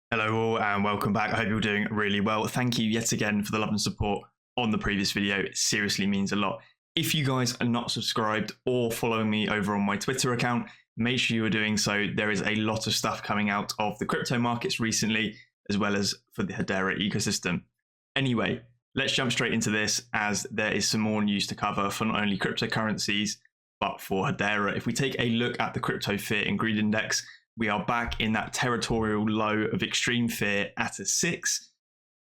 Hello all and welcome back. I hope you're doing really well. Thank you yet again for the love and support on the previous video. It seriously means a lot. If you guys are not subscribed or following me over on my Twitter account, make sure you are doing so. There is a lot of stuff coming out of the crypto markets recently, as well as for the Hedera ecosystem. Anyway, let's jump straight into this as there is some more news to cover for not only cryptocurrencies, but for Hedera. If we take a look at the crypto fear and greed index, we are back in that territorial low of extreme fear at a 6.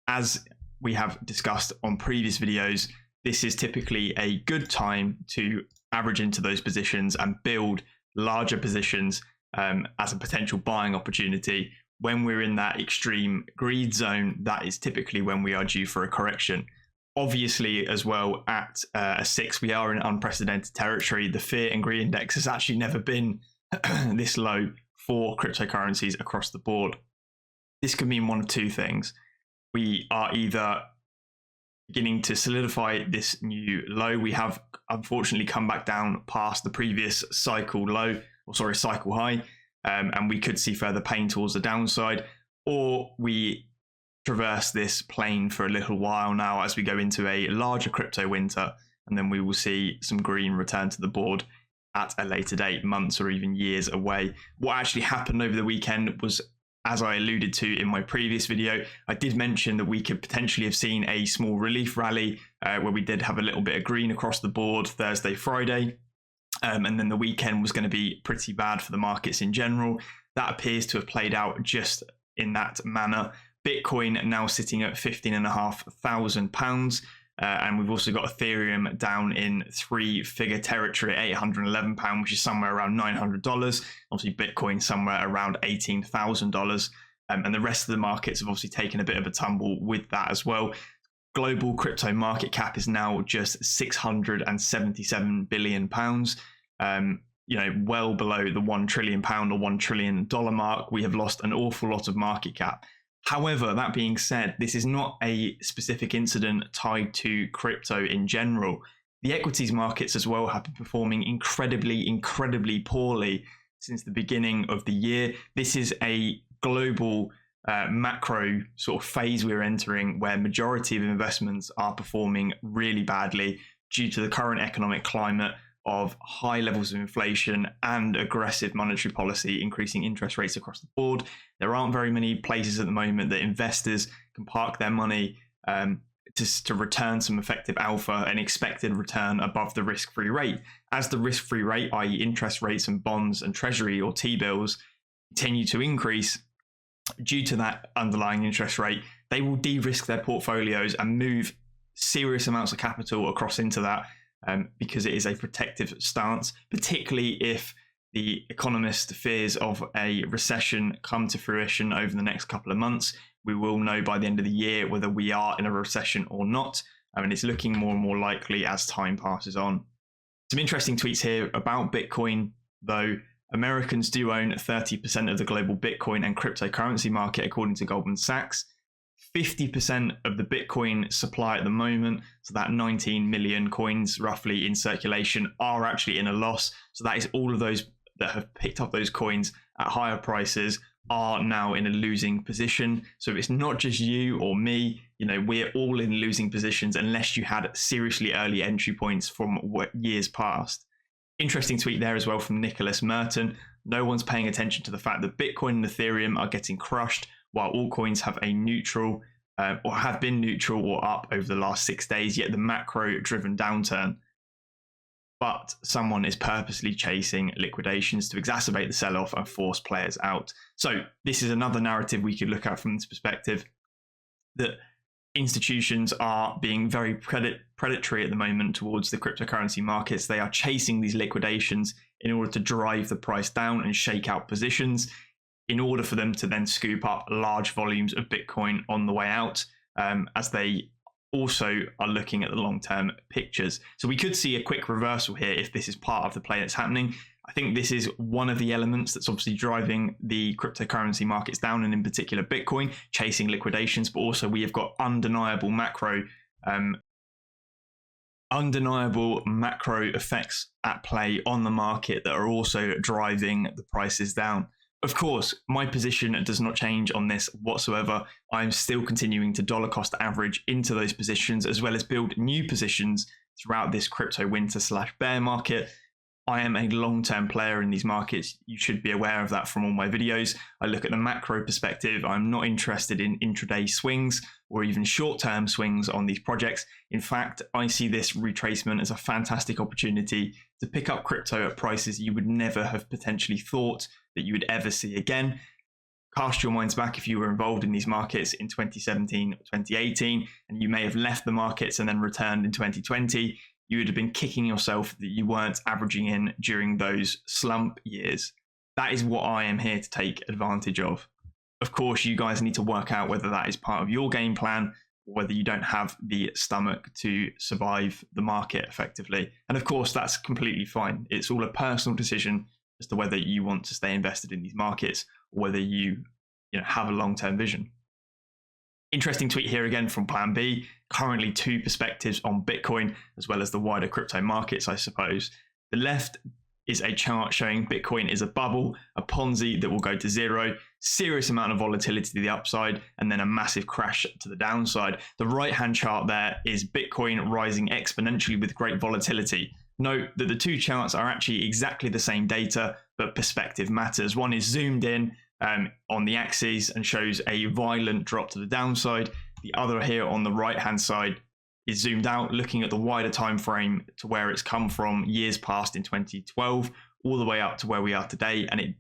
As we have discussed on previous videos, this is typically a good time to average into those positions and build larger positions as a potential buying opportunity. When we're in that extreme greed zone, that is typically when we are due for a correction. Obviously, as well, at a 6, we are in unprecedented territory. The fear and greed index has actually never been this low for cryptocurrencies across the board. This could mean one of two things. We are either beginning to solidify this new low. We have unfortunately come back down past the previous cycle low, cycle high, and we could see further pain towards the downside, or we traverse this plane for a little while now as we go into a larger crypto winter, and then we will see some green return to the board at a later date, months or even years away. What actually happened over the weekend was, as I alluded to in my previous video, I did mention that we could potentially have seen a small relief rally where we did have a little bit of green across the board Thursday, Friday, and then the weekend was going to be pretty bad for the markets in general. That appears to have played out just in that manner. Bitcoin now sitting at £15,500. And we've also got Ethereum down in 3-figure territory at £811, which is somewhere around $900. Obviously, Bitcoin somewhere around $18,000. And the rest of the markets have obviously taken a bit of a tumble with that as well. Global crypto market cap is now just £677 billion. Well below the £1 trillion or $1 trillion mark. We have lost an awful lot of market cap. However, that being said, this is not a specific incident tied to crypto in general. The equities markets as well have been performing incredibly poorly since the beginning of the year. This is a global macro sort of phase we're entering where majority of investments are performing really badly due to the current economic climate of high levels of inflation and aggressive monetary policy, increasing interest rates across the board. There aren't very many places at the moment that investors can park their money to return some effective alpha and expected return above the risk-free rate. As the risk-free rate, i.e. interest rates and bonds and treasury or T-bills, continue to increase due to that underlying interest rate, they will de-risk their portfolios and move serious amounts of capital across into that because it is a protective stance, particularly if the economist fears of a recession come to fruition over the next couple of months. We will know by the end of the year whether we are in a recession or not. And it's looking more and more likely as time passes on. Some interesting tweets here about Bitcoin, though. Americans do own 30% of the global Bitcoin and cryptocurrency market, according to Goldman Sachs. 50% of the Bitcoin supply at the moment, so that 19 million coins roughly in circulation, are actually in a loss. So that is all of those that have picked up those coins at higher prices are now in a losing position. So it's not just you or me, we're all in losing positions unless you had seriously early entry points from years past. Interesting tweet there as well from Nicholas Merton. No one's paying attention to the fact that Bitcoin and Ethereum are getting crushed while altcoins have a neutral or have been neutral or up over the last 6 days, yet the macro-driven downturn. But someone is purposely chasing liquidations to exacerbate the sell-off and force players out. So this is another narrative we could look at from this perspective, that institutions are being very predatory at the moment towards the cryptocurrency markets. They are chasing these liquidations in order to drive the price down and shake out positions, in order for them to then scoop up large volumes of Bitcoin on the way out, as they also are looking at the long-term pictures. So we could see a quick reversal here if this is part of the play that's happening. I think this is one of the elements that's obviously driving the cryptocurrency markets down, and in particular Bitcoin, chasing liquidations, but also we have got undeniable macro effects at play on the market that are also driving the prices down. Of course, my position does not change on this whatsoever. I'm still continuing to dollar cost average into those positions, as well as build new positions throughout this crypto winter/bear market. I am a long-term player in these markets. You should be aware of that from all my videos. I look at the macro perspective. I'm not interested in intraday swings or even short-term swings on these projects. In fact, I see this retracement as a fantastic opportunity to pick up crypto at prices you would never have potentially thought that you would ever see again. Cast your minds back if you were involved in these markets in 2017 or 2018, and you may have left the markets and then returned in 2020. You would have been kicking yourself that you weren't averaging in during those slump years. That is what I am here to take advantage of. Of course, you guys need to work out whether that is part of your game plan or whether you don't have the stomach to survive the market effectively. And of course, that's completely fine. It's all a personal decision as to whether you want to stay invested in these markets or whether you have a long-term vision. Interesting tweet here again from Plan B. Currently 2 perspectives on Bitcoin as well as the wider crypto markets, I suppose. The left is a chart showing Bitcoin is a bubble, a Ponzi that will go to zero, serious amount of volatility to the upside, and then a massive crash to the downside. The right-hand chart there is Bitcoin rising exponentially with great volatility. Note that the 2 charts are actually exactly the same data, but perspective matters. One is zoomed in on the axis and shows a violent drop to the downside. The other here on the right hand side is zoomed out, looking at the wider time frame to where it's come from years past in 2012 all the way up to where we are today, and it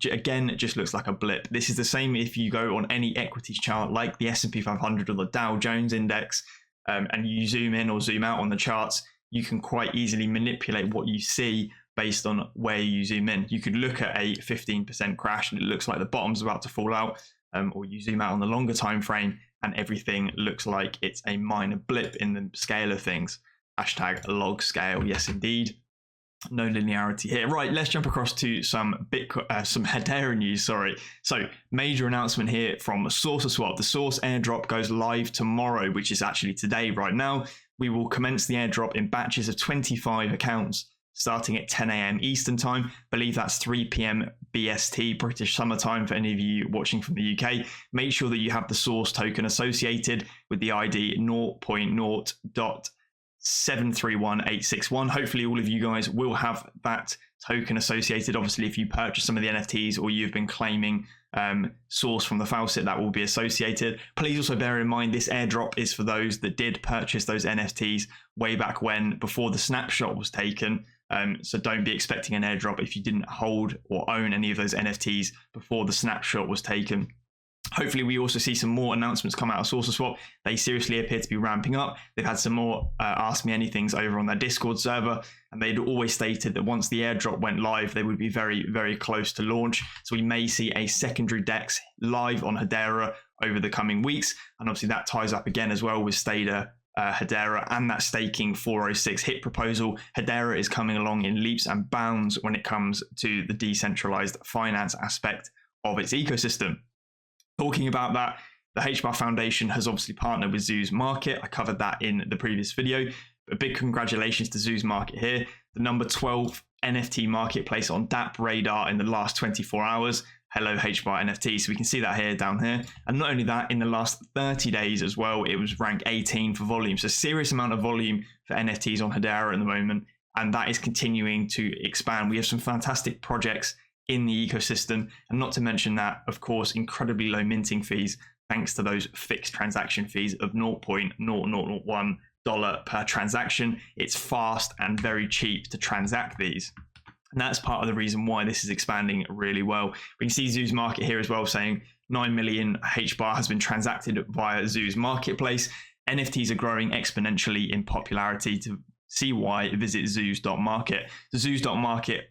just looks like a blip. This is the same if you go on any equities chart like the S&P 500 or the Dow Jones index, and you zoom in or zoom out on the charts. You can quite easily manipulate what you see based on where you zoom in. You could look at a 15% crash and it looks like the bottom's about to fall out, or you zoom out on the longer time frame and everything looks like it's a minor blip in the scale of things. Hashtag log scale, yes indeed. No linearity here. Right, let's jump across to some Hedera news, sorry. So, major announcement here from Saucerswap. The Source airdrop goes live tomorrow, which is actually today right now. We will commence the airdrop in batches of 25 accounts starting at 10 a.m. Eastern time. I believe that's 3 p.m. BST, British Summer Time, for any of you watching from the UK. Make sure that you have the Source token associated with the ID 0.0.731861. Hopefully all of you guys will have that token associated. Obviously, if you purchase some of the NFTs or you've been claiming Source from the faucet, that will be associated. Please also bear in mind this airdrop is for those that did purchase those NFTs way back when, before the snapshot was taken. So don't be expecting an airdrop if you didn't hold or own any of those NFTs before the snapshot was taken. Hopefully we also see some more announcements come out of Saucerswap. They seriously appear to be ramping up. They've had some more Ask Me Anythings over on their Discord server, and they'd always stated that once the airdrop went live, they would be very, very close to launch. So we may see a secondary DEX live on Hedera over the coming weeks. And obviously that ties up again as well with STADER, Hedera, and that staking 406 hit proposal. Hedera is coming along in leaps and bounds when it comes to the decentralized finance aspect of its ecosystem. Talking about that, the Hbar Foundation has obviously partnered with Zuse Market. I covered that in the previous video. A big congratulations to Zuse Market here, the number 12 NFT marketplace on DApp radar in the last 24 hours. Hello Hbar NFT. So we can see that here, down here. And not only that, in the last 30 days as well, it was ranked 18 for volume. So serious amount of volume for NFTs on Hedera at the moment. And that is continuing to expand. We have some fantastic projects in the ecosystem, and not to mention that, of course, incredibly low minting fees thanks to those fixed transaction fees of $0.0001 per transaction. It's fast and very cheap to transact these, and that's part of the reason why this is expanding really well. We can see Zuse Market here as well, saying 9 million Hbar has been transacted via Zuse Marketplace. NFTs are growing exponentially in popularity. To see why, visit Zuse.market. The Zuse.market,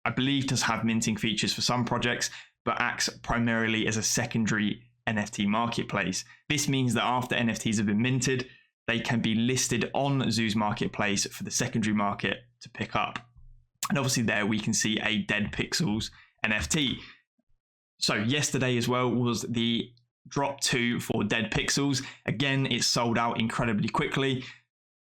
I believe, does have minting features for some projects, but acts primarily as a secondary NFT marketplace. This means that after NFTs have been minted, they can be listed on Zuse Marketplace for the secondary market to pick up. And obviously there we can see a 𝗟𝗚𝗙𝗪𝗓 NFT. So yesterday as well was the drop 2 for 𝗟𝗚𝗙𝗪𝗓. Again, it sold out incredibly quickly.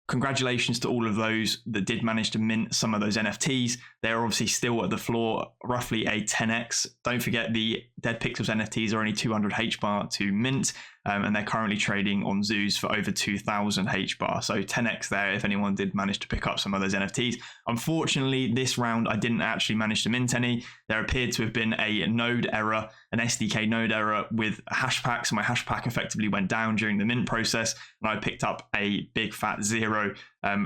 Congratulations to all of those that did manage to mint some of those NFTs. They're obviously still at the floor, roughly a 10x. Don't forget the Dead Pixels NFTs are only 200 Hbar to mint, and they're currently trading on Zuse for over 2,000 Hbar. So 10x there if anyone did manage to pick up some of those NFTs. Unfortunately, this round I didn't actually manage to mint any. There appeared to have been a node error, an SDK node error with a hash pack. So my hash pack effectively went down during the mint process, and I picked up a big fat zero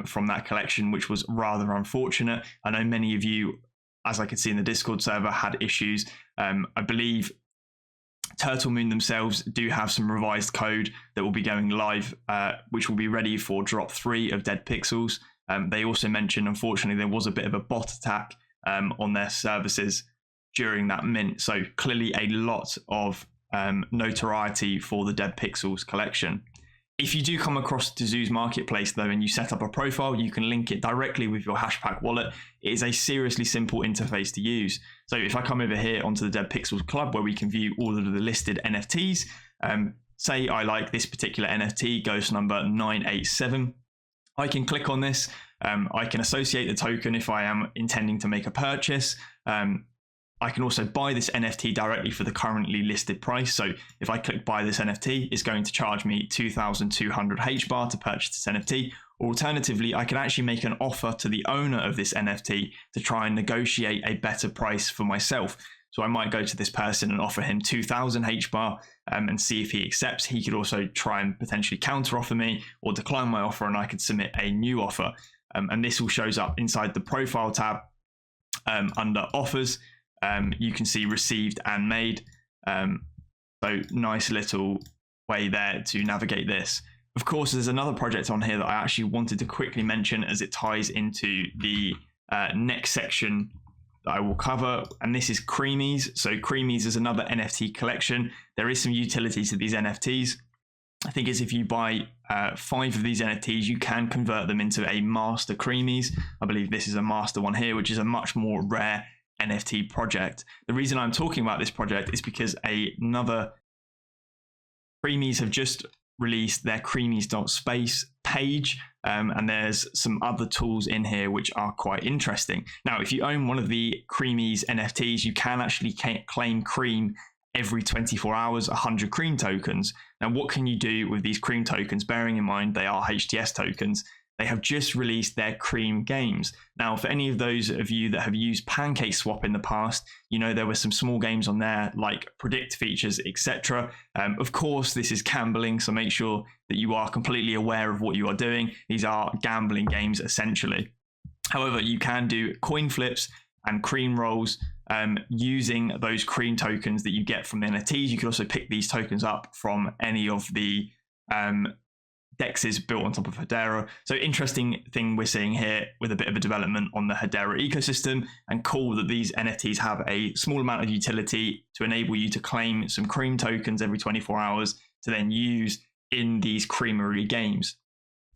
from that collection, which was rather unfortunate. I know many of you, as I could see in the Discord server, had issues. I believe 𝗟𝗚𝗏𝗦 themselves do have some revised code that will be going live, which will be ready for drop 3 of Dead Pixels. They also mentioned, unfortunately, there was a bit of a bot attack on their services during that mint. So clearly a lot of notoriety for the Dead Pixels collection. If you do come across the Zuse marketplace though, and you set up a profile, you can link it directly with your Hashpack wallet. It is a seriously simple interface to use. So if I come over here onto the Dead Pixels Club, where we can view all of the listed NFTs, say I like this particular NFT, ghost number 987. I can click on this. I can associate the token if I am intending to make a purchase. I can also buy this NFT directly for the currently listed price. So if I click buy this NFT, it's going to charge me 2,200 Hbar to purchase this NFT. Alternatively, I can actually make an offer to the owner of this NFT to try and negotiate a better price for myself. So I might go to this person and offer him 2,000 Hbar and see if he accepts. He could also try and potentially counter offer me or decline my offer, and I could submit a new offer. And this all shows up inside the profile tab under offers. You can see received and made. So nice little way there to navigate this. Of course, there's another project on here that I actually wanted to quickly mention, as it ties into the next section that I will cover, and this is CREAMIES. So CREAMIES is another NFT collection. There is some utility to these NFTs. I think is if you buy 5 of these NFTs, you can convert them into a master CREAMIES. I believe this is a master one here, which is a much more rare NFT project. The reason I'm talking about this project is because another CREAMIES have just released their CREAMIES.space page, and there's some other tools in here which are quite interesting. Now, if you own one of the CREAMIES NFTs, you can actually claim Cream every 24 hours, 100 Cream tokens. Now, what can you do with these Cream tokens? Bearing in mind they are HTS tokens. They have just released their Cream games. Now, for any of those of you that have used PancakeSwap in the past, you know there were some small games on there like predict features, etc. Of course, this is gambling, so make sure that you are completely aware of what you are doing. These are gambling games, essentially. However, you can do coin flips and cream rolls using those Cream tokens that you get from the NFTs. You can also pick these tokens up from any of the DEXs built on top of Hedera. So interesting thing we're seeing here with a bit of a development on the Hedera ecosystem, and cool that these NFTs have a small amount of utility to enable you to claim some Cream tokens every 24 hours to then use in these Creamery games.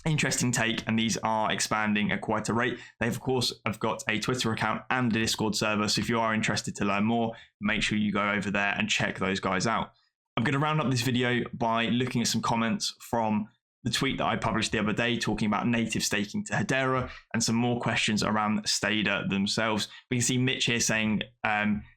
Interesting take, and these are expanding at quite a rate. They of course have got a Twitter account and a Discord server, so if you are interested to learn more, make sure you go over there and check those guys out. I'm going to round up this video by looking at some comments from the tweet that I published the other day talking about native staking to Hedera, and some more questions around STADER themselves. We can see Mitch here saying,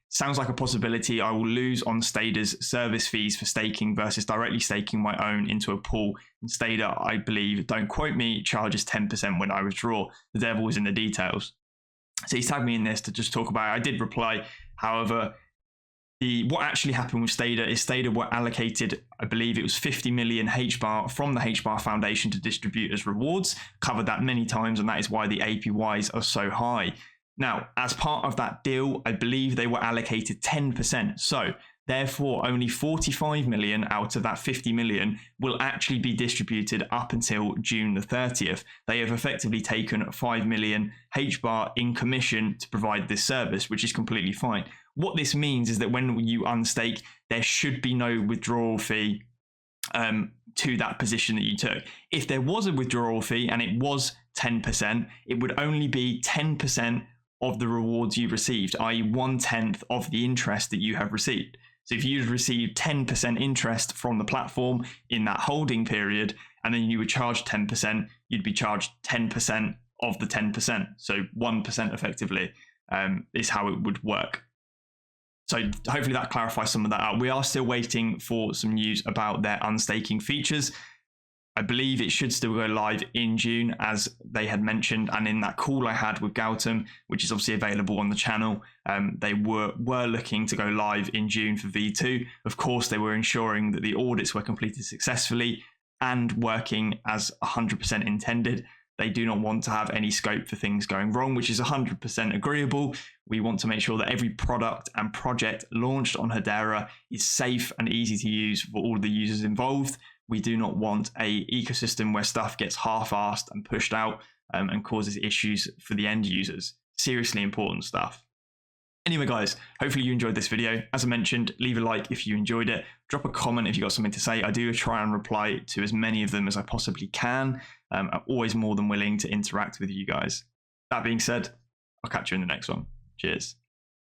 sounds like a possibility. I will lose on STADER's service fees for staking versus directly staking my own into a pool. And STADER, I believe, don't quote me, charges 10% when I withdraw. The devil is in the details. So he's tagged me in this to just talk about it. I did reply. However, what actually happened with STADER is STADER were allocated, I believe it was 50 million Hbar from the Hbar Foundation to distribute as rewards. Covered that many times, and that is why the APYs are so high. Now, as part of that deal, I believe they were allocated 10%. So therefore, only 45 million out of that 50 million will actually be distributed up until June the 30th. They have effectively taken 5 million Hbar in commission to provide this service, which is completely fine. What this means is that when you unstake, there should be no withdrawal fee to that position that you took. If there was a withdrawal fee and it was 10%, it would only be 10% of the rewards you received, i.e. 1/10 of the interest that you have received. So if you'd received 10% interest from the platform in that holding period, and then you were charged 10%, you'd be charged 10% of the 10%. So 1% effectively is how it would work. So hopefully that clarifies some of that out. We are still waiting for some news about their unstaking features. I believe it should still go live in June, as they had mentioned, and in that call I had with 𝗟𝗚𝗙𝗏, which is obviously available on the channel, they were looking to go live in June for V2. Of course, they were ensuring that the audits were completed successfully and working as 100% intended. They do not want to have any scope for things going wrong, which is 100% agreeable. We want to make sure that every product and project launched on Hedera is safe and easy to use for all of the users involved. We do not want an ecosystem where stuff gets half-assed and pushed out and causes issues for the end users. Seriously important stuff. Anyway, guys, hopefully you enjoyed this video. As I mentioned, leave a like if you enjoyed it. Drop a comment if you've got something to say. I do try and reply to as many of them as I possibly can. I'm always more than willing to interact with you guys. That being said, I'll catch you in the next one. Cheers.